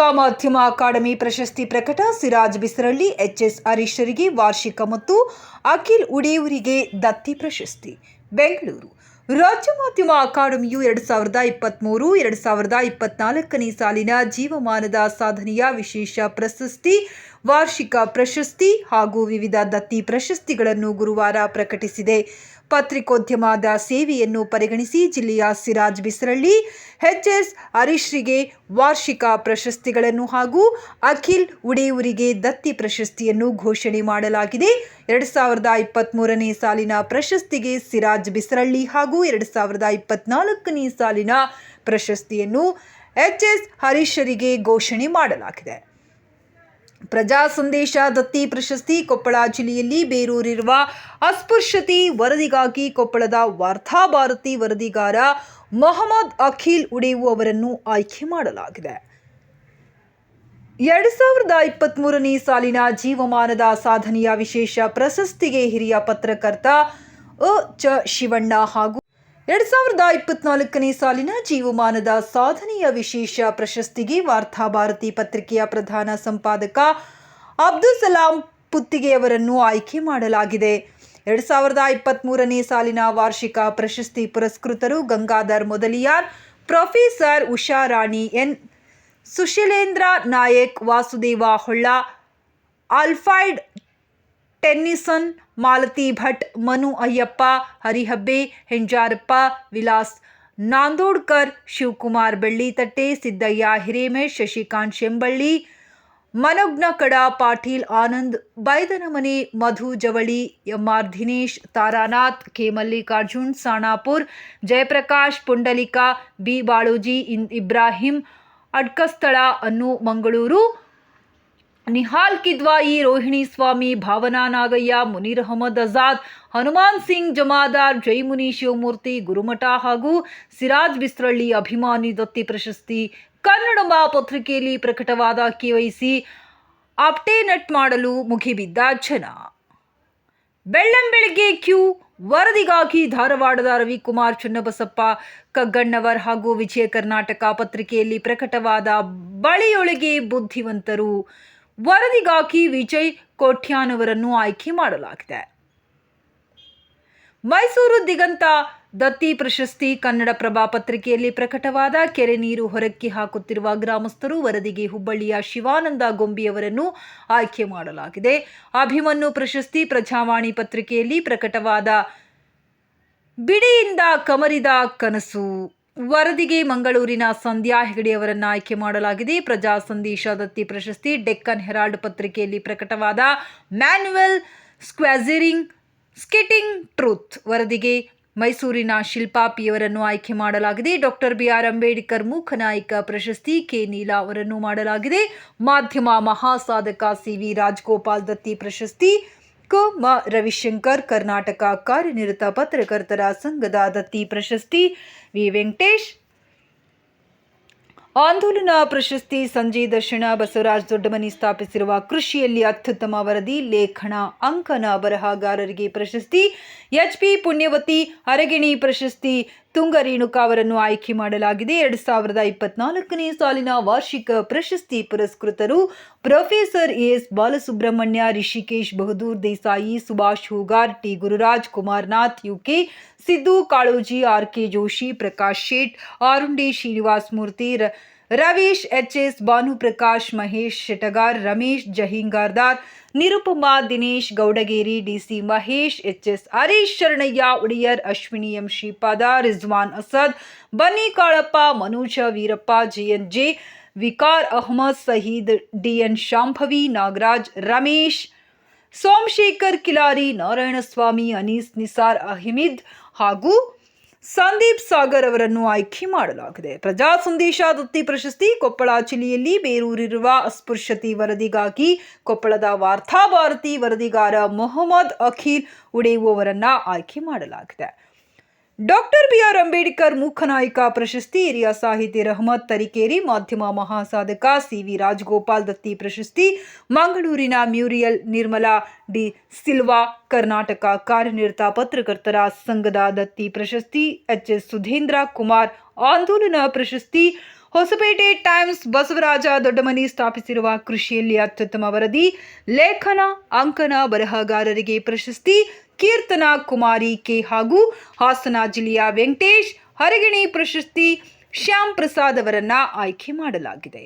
ಪತ್ರಿಕಾ ಮಾಧ್ಯಮ ಅಕಾಡೆಮಿ ಪ್ರಶಸ್ತಿ ಪ್ರಕಟ. ಸಿರಾಜ್ ಬಿಸರಳ್ಳಿ, ಎಚ್.ಎಸ್. ಹರೀಶ್ರಿಗೆ ವಾರ್ಷಿಕ ಮತ್ತು ಅಖಿಲ್ ಉಡೇವರಿಗೆ ದತ್ತಿ ಪ್ರಶಸ್ತಿ. ಬೆಂಗಳೂರು. ರಾಜ್ಯ ಮಾಧ್ಯಮ ಅಕಾಡೆಮಿಯು 2023-2024ನೇ ಸಾಲಿನ ಜೀವಮಾನದ ಸಾಧನೆಯ ವಿಶೇಷ ಪ್ರಶಸ್ತಿ, ವಾರ್ಷಿಕ ಪ್ರಶಸ್ತಿ ಹಾಗೂ ವಿವಿಧ ದತ್ತಿ ಪ್ರಶಸ್ತಿಗಳನ್ನು ಗುರುವಾರ ಪ್ರಕಟಿಸಿದೆ. ಪತ್ರಿಕೋದ್ಯಮದ ಸೇವೆಯನ್ನು ಪರಿಗಣಿಸಿ ಜಿಲ್ಲೆಯ ಸಿರಾಜ್ ಬಿಸರಳ್ಳಿ, ಎಚ್.ಎಸ್. ಹರೀಶ್ರಿಗೆ ವಾರ್ಷಿಕ ಪ್ರಶಸ್ತಿಗಳನ್ನು ಹಾಗೂ ಅಖಿಲ್ ಉಡೇವರಿಗೆ ದತ್ತಿ ಪ್ರಶಸ್ತಿಯನ್ನು ಘೋಷಣೆ ಮಾಡಲಾಗಿದೆ. 2023ನೇ ಸಾಲಿನ ಪ್ರಶಸ್ತಿಗೆ ಸಿರಾಜ್ ಬಿಸರಳ್ಳಿ ಹಾಗೂ 2024ನೇ ಸಾಲಿನ ಪ್ರಶಸ್ತಿಯನ್ನು ಎಚ್.ಎಸ್. ಹರೀಶ್ರಿಗೆ ಘೋಷಣೆ ಮಾಡಲಾಗಿದೆ. ಪ್ರಜಾ ಸಂದೇಶ ದತ್ತಿ ಪ್ರಶಸ್ತಿ. ಕೊಪ್ಪಳ ಜಿಲ್ಲೆಯಲ್ಲಿ ಬೇರೂರಿರುವ ಅಸ್ಪೃಶ್ಯತೆ ವರದಿಗಾಗಿ ಕೊಪ್ಪಳದ ವಾರ್ತಾಭಾರತಿ ವರದಿಗಾರ ಮೊಹಮ್ಮದ್ ಅಖಿಲ್ ಉಡೇವು ಅವರನ್ನು ಆಯ್ಕೆ ಮಾಡಲಾಗಿದೆ. 2023ನೇ ಸಾಲಿನ ಜೀವಮಾನದ ಸಾಧನೆಯ ವಿಶೇಷ ಪ್ರಶಸ್ತಿಗೆ ಹಿರಿಯ ಪತ್ರಕರ್ತ ಚ. ಶಿವಣ್ಣ ಹಾಗೂ 2024ನೇ ಸಾಲಿನ ಜೀವಮಾನದ ಸಾಧನೆಯ ವಿಶೇಷ ಪ್ರಶಸ್ತಿಗೆ ವಾರ್ತಾಭಾರತಿ ಪತ್ರಿಕೆಯ ಪ್ರಧಾನ ಸಂಪಾದಕ ಅಬ್ದುಲ್ ಸಲಾಂ ಪುತ್ತಿಗೆಯವರನ್ನು ಆಯ್ಕೆ ಮಾಡಲಾಗಿದೆ. 2023ನೇ ಸಾಲಿನ ವಾರ್ಷಿಕ ಪ್ರಶಸ್ತಿ ಪುರಸ್ಕೃತರು Gangadhar Mudaliar, professor Usharani N, Susheelendra Nayak, Vasudeva Holla, Alfred Tennyson, Malathi Bhat, Manu Ayyappa, Harihabbe, Henjarappa, Vilas Nandodkar, Shivakumar Bellitatte, Siddaiah Hiremath, Shashikant Shemballi, Manojnakada Patil, Anand Baidanamane, Madhu Javali, M R. Dinesh, Taranath, K. Mallikarjun, Sanapur, Jayaprakash, Pundalika, B. Baloji, Ibrahim Adkasthala, ಅನ್ನು ಮಂಗಳೂರು, ನಿಹಾಲ್ ಕಿದ್ವಾಯಿ, ರೋಹಿಣಿ ಸ್ವಾಮಿ, ಭಾವನಾ ನಾಗಯ್ಯ, ಮುನೀರ್ ಅಹಮದ್ ಆಜಾದ್, ಹನುಮಾನ್ ಸಿಂಗ್ ಜಮಾದಾರ್, ಜೈಮುನಿ ಶಿವಮೂರ್ತಿ, ಗುರುಮಠ ಹಾಗೂ ಸಿರಾಜ್ ಬಿಸರಳ್ಳಿ ಅಭಿಮಾನಿ ದತ್ತಿ ಪ್ರಶಸ್ತಿ. ಕನ್ನಡಮ ಪತ್ರಿಕೆಯಲ್ಲಿ ಪ್ರಕಟವಾದ KYC ಅಪ್ಡೇಟ್ ಮಾಡಲು ಮುಗಿಬಿದ್ದ ಜನ. ಬೆಳ್ಳಂಬೆಳಗ್ಗೆ ಕ್ಯೂ ವರದಿಗಾಗಿ ಧಾರವಾಡದ ರವಿಕುಮಾರ್, ಚನ್ನಬಸಪ್ಪ ಕಗ್ಗಣ್ಣವರ್ ಹಾಗೂ ವಿಜಯ ಕರ್ನಾಟಕ ಪತ್ರಿಕೆಯಲ್ಲಿ ಪ್ರಕಟವಾದ ಬಳಿಯೊಳಗೆ ಬುದ್ಧಿವಂತರು ವರದಿಗಾಗಿ ವಿಜಯ್ ಕೋಟ್ಯಾನವರನ್ನು ಆಯ್ಕೆ ಮಾಡಲಾಗಿದೆ. ಮೈಸೂರು ದಿಗಂತ ದತ್ತಿ ಪ್ರಶಸ್ತಿ. ಕನ್ನಡಪ್ರಭ ಪತ್ರಿಕೆಯಲ್ಲಿ ಪ್ರಕಟವಾದ ಕೆರೆ ನೀರು ಹೊರಕ್ಕೆ ಹಾಕುತ್ತಿರುವ ಗ್ರಾಮಸ್ಥರು ವರದಿಗೆ ಹುಬ್ಬಳ್ಳಿಯ ಶಿವಾನಂದ ಗೊಂಬಿಯವರನ್ನು ಆಯ್ಕೆ ಮಾಡಲಾಗಿದೆ. ಅಭಿಮನ್ಯು ಪ್ರಶಸ್ತಿ. ಪ್ರಜಾವಾಣಿ ಪತ್ರಿಕೆಯಲ್ಲಿ ಪ್ರಕಟವಾದ ಬಿಡಿಯಿಂದ ಕಮರಿದ ಕನಸು ವರದಿಗೆ ಮಂಗಳೂರಿನ ಸಂಧ್ಯಾ ಹೆಗಡೆಯವರನ್ನು ಆಯ್ಕೆ ಮಾಡಲಾಗಿದೆ. ಪ್ರಜಾ ಸಂದೇಶ ದತ್ತಿ ಪ್ರಶಸ್ತಿ. ಡೆಕ್ಕನ್ ಹೆರಾಲ್ಡ್ ಪತ್ರಿಕೆಯಲ್ಲಿ ಪ್ರಕಟವಾದ ಮ್ಯಾನ್ಯುಯಲ್ ಸ್ಕಿಟಿಂಗ್ ಟ್ರೂತ್ ವರದಿಗೆ ಮೈಸೂರಿನ ಶಿಲ್ಪಾ ಪಿಯವರನ್ನು ಆಯ್ಕೆ ಮಾಡಲಾಗಿದೆ. ಡಾಕ್ಟರ್ BR ಅಂಬೇಡ್ಕರ್ ಮೂಕನಾಯಕ ಪ್ರಶಸ್ತಿ ಕೆ. ನೀಲಾ ಅವರನ್ನು ಮಾಡಲಾಗಿದೆ. ಮಾಧ್ಯಮ ಮಹಾಸಾಧಕ CV ರಾಜಗೋಪಾಲ್ ದತ್ತಿ ಪ್ರಶಸ್ತಿ. ಮ. ರವಿಶಂಕರ್ ಕರ್ನಾಟಕ ಕಾರ್ಯನಿರತ ಪತ್ರಕರ್ತರ ಸಂಘದ ದತ್ತಿ ಪ್ರಶಸ್ತಿ. ವಿ. ವೆಂಕಟೇಶ್ ಆಂದೋಲನ ಪ್ರಶಸ್ತಿ. ಸಂಜಯ್ ದರ್ಶನ ಬಸವರಾಜ್ ದೊಡ್ಡಮನಿ ಸ್ಥಾಪಿಸಿರುವ ಕೃಷಿಯಲ್ಲಿ ಅತ್ಯುತ್ತಮ ವರದಿ ಲೇಖನ ಅಂಕನ ಬರಹಗಾರರಿಗೆ ಪ್ರಶಸ್ತಿ. HP ಪುಣ್ಯವತಿ ಅರಗಿಣಿ ಪ್ರಶಸ್ತಿ. ತುಂಗ ರೇಣುಕಾ ಅವರನ್ನು ಆಯ್ಕೆ ಮಾಡಲಾಗಿದೆ. 2024ನೇ ಸಾಲಿನ ವಾರ್ಷಿಕ ಪ್ರಶಸ್ತಿ ಪುರಸ್ಕೃತರು professor AS Balasubramanya, Rishikesh Bahaddur Desai, Subhash Hoogar, T. Gururaj, Kumaranath UK, Siddu Kaloji, RK Joshi, Prakash Shet, Arundi Srinivas Murthy, Ravish HS, Bhanuprakash, Mahesh Shetagar, Ramesh Jahagirdar, Nirupama, Dinesh Gowdageri, DC Mahesh, HS Harish, Sharanayya Odeyar, Ashwini M Shripada, Rizwan Asad, Banni Kalappa, Manoja Veerappa, JNJ, Vikar Ahmed, Saheed, DN Shambhavi, Nagaraj, Ramesh, Somashekhar Kilari, Narayanaswamy, Anees Nisar Ahmed ಹಾಗೂ ಸಂದೀಪ್ ಸಾಗರ್ ಅವರನ್ನು ಆಯ್ಕೆ ಮಾಡಲಾಗಿದೆ. ಪ್ರಜಾ ಸಂದೇಶ ದತ್ತಿ ಪ್ರಶಸ್ತಿ. ಕೊಪ್ಪಳ ಜಿಲ್ಲೆಯಲ್ಲಿ ಬೇರೂರಿರುವ ಅಸ್ಪೃಶ್ಯತೆ ವರದಿಗಾಗಿ ಕೊಪ್ಪಳದ ವಾರ್ತಾಭಾರತಿ ವರದಿಗಾರ ಮೊಹಮ್ಮದ್ ಅಖಿಲ್ ಉಡೇವು ಅವರನ್ನು ಆಯ್ಕೆ ಮಾಡಲಾಗಿದೆ. ಡಾಕ್ಟರ್ BR ಅಂಬೇಡ್ಕರ್ ಮೂಕನಾಯಕ ಪ್ರಶಸ್ತಿ. ಹಿರಿಯ ಸಾಹಿತಿ ರಹಮತ್ ತರೀಕೆರೆ. ಮಾಧ್ಯಮ ಮಹಾಸಾಧಕ CV ರಾಜಗೋಪಾಲ್ ದತ್ತಿ ಪ್ರಶಸ್ತಿ. ಮಂಗಳೂರಿನ ಮ್ಯೂರಿಯಲ್ ನಿರ್ಮಲಾ ಡಿ ಸಿಲ್ವಾ ಕರ್ನಾಟಕ ಕಾರ್ಯನಿರತ ಪತ್ರಕರ್ತರ ಸಂಘದ ದತ್ತಿ ಪ್ರಶಸ್ತಿ. HS ಸುಧೀಂದ್ರ ಕುಮಾರ್ ಆಂದೋಲನ ಪ್ರಶಸ್ತಿ. ಹೊಸಪೇಟೆ ಟೈಮ್ಸ್ ಬಸವರಾಜ ದೊಡ್ಡಮನಿ ಸ್ಥಾಪಿಸಿರುವ ಕೃಷಿಯಲ್ಲಿ ಅತ್ಯುತ್ತಮ ವರದಿ, ಲೇಖನ ಅಂಕನ ಬರಹಗಾರರಿಗೆ ಪ್ರಶಸ್ತಿ ಕೀರ್ತನಾ ಕುಮಾರಿ ಕೆ ಹಾಗೂ ಹಾಸನ ಜಿಲ್ಲೆಯ ವೆಂಕಟೇಶ್ ಹರಗಿಣಿ ಪ್ರಶಸ್ತಿ ಶ್ಯಾಮ್ ಪ್ರಸಾದ್ ಅವರನ್ನ ಆಯ್ಕೆ ಮಾಡಲಾಗಿದೆ.